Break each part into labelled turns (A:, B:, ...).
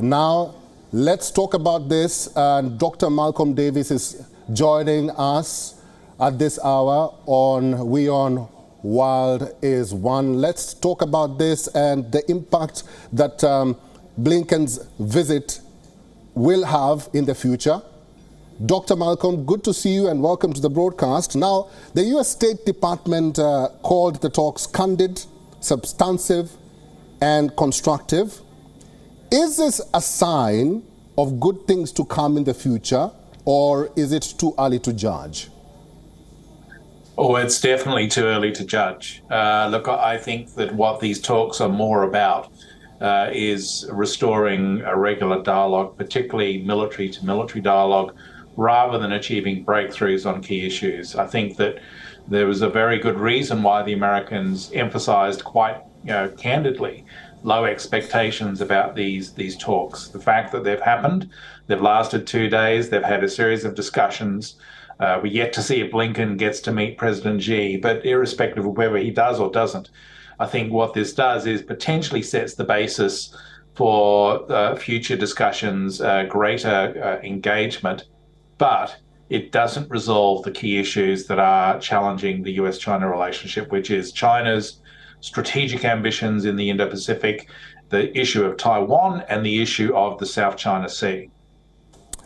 A: Now, let's talk about this. Dr. Malcolm Davis is joining us at this hour on WION World is One. Let's talk about this and the impact that Blinken's visit will have in the future. Dr. Malcolm, good to see you and welcome to the broadcast. Now, the U.S. State Department called the talks candid, substantive, and constructive. Is this a sign of good things to come in the future, or is it too early to judge?
B: Oh, it's definitely too early to judge. Look, I think that what these talks are more about is restoring a regular dialogue, particularly military-to-military dialogue, rather than achieving breakthroughs on key issues. I think that there was a very good reason why the Americans emphasized quite candidly low expectations about these talks. The fact that they've happened, they've lasted 2 days, they've had a series of discussions. We're yet to see if Blinken gets to meet President Xi, but irrespective of whether he does or doesn't, I think what this does is potentially sets the basis for future discussions, greater engagement, but it doesn't resolve the key issues that are challenging the US-China relationship, which is China's strategic ambitions in the Indo-Pacific, the issue of Taiwan, and the issue of the South China Sea.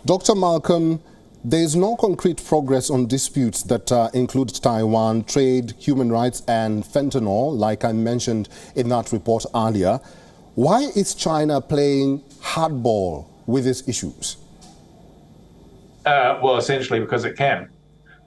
A: Dr. Malcolm, there is no concrete progress on disputes that include Taiwan, trade, human rights, and fentanyl, like I mentioned in that report earlier. Why is China playing hardball with these issues?
B: Well, essentially because it can.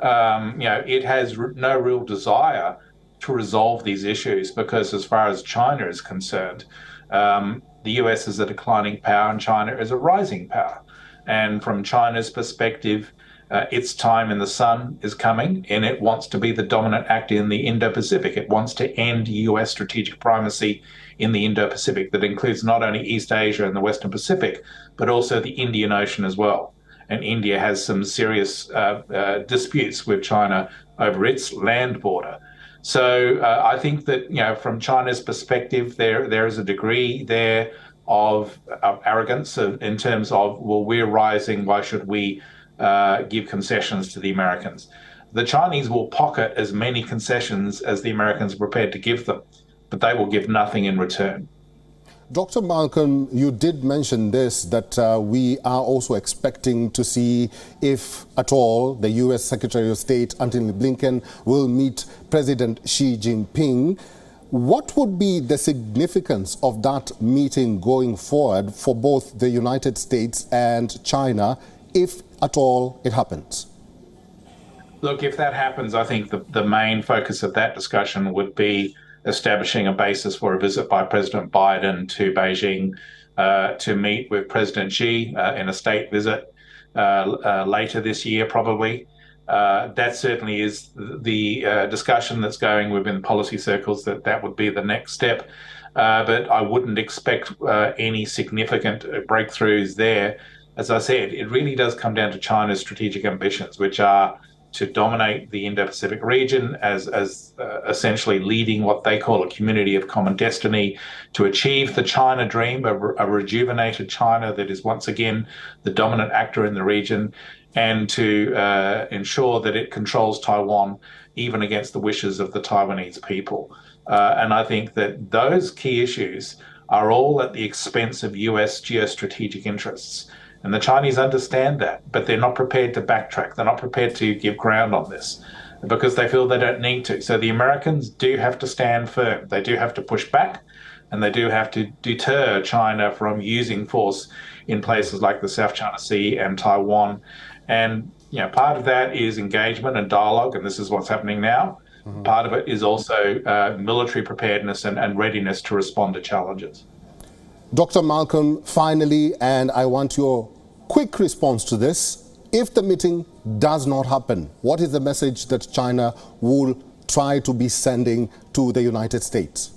B: It has no real desire to resolve these issues because as far as China is concerned, the US is a declining power and China is a rising power. And from China's perspective, its time in the sun is coming and it wants to be the dominant actor in the Indo-Pacific. It wants to end US strategic primacy in the Indo-Pacific that includes not only East Asia and the Western Pacific, but also the Indian Ocean as well. And India has some serious disputes with China over its land border. So I think that, from China's perspective, there is a degree there of arrogance in terms of, well, we're rising, why should we give concessions to the Americans? The Chinese will pocket as many concessions as the Americans are prepared to give them, but they will give nothing in return.
A: Dr. Malcolm, you did mention this, that we are also expecting to see if at all the U.S. Secretary of State, Antony Blinken, will meet President Xi Jinping. What would be the significance of that meeting going forward for both the United States and China, if at all it happens?
B: Look, if that happens, I think the main focus of that discussion would be establishing a basis for a visit by President Biden to Beijing to meet with President Xi in a state visit later this year, probably. That certainly is the discussion that's going within policy circles, that would be the next step. But I wouldn't expect any significant breakthroughs there. As I said, it really does come down to China's strategic ambitions, which are to dominate the Indo-Pacific region as essentially leading what they call a community of common destiny, to achieve the China dream, a rejuvenated China that is once again the dominant actor in the region, and to ensure that it controls Taiwan even against the wishes of the Taiwanese people. And I think that those key issues are all at the expense of US geostrategic interests. And the Chinese understand that, but they're not prepared to backtrack. They're not prepared to give ground on this because they feel they don't need to. So the Americans do have to stand firm. They do have to push back, and they do have to deter China from using force in places like the South China Sea and Taiwan. And part of that is engagement and dialogue, and this is what's happening now. Mm-hmm. Part of it is also military preparedness and readiness to respond to challenges.
A: Dr. Malcolm, finally, and I want your quick response to this. If the meeting does not happen, what is the message that China will try to be sending to the United States?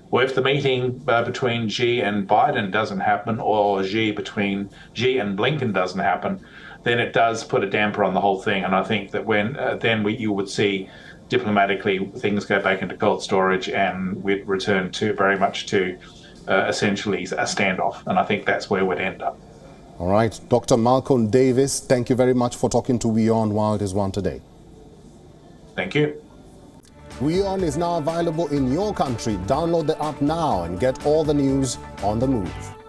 B: Well, if the meeting between Xi and Biden doesn't happen, or between Xi and Blinken doesn't happen, then it does put a damper on the whole thing. And I think that when you would see diplomatically things go back into cold storage, and we'd return to very much to essentially a standoff. And I think that's where we'd end up.
A: All right. Dr. Malcolm Davis, thank you very much for talking to WION World is One today.
B: Thank you.
A: WION is now available in your country. Download the app now and get all the news on the move.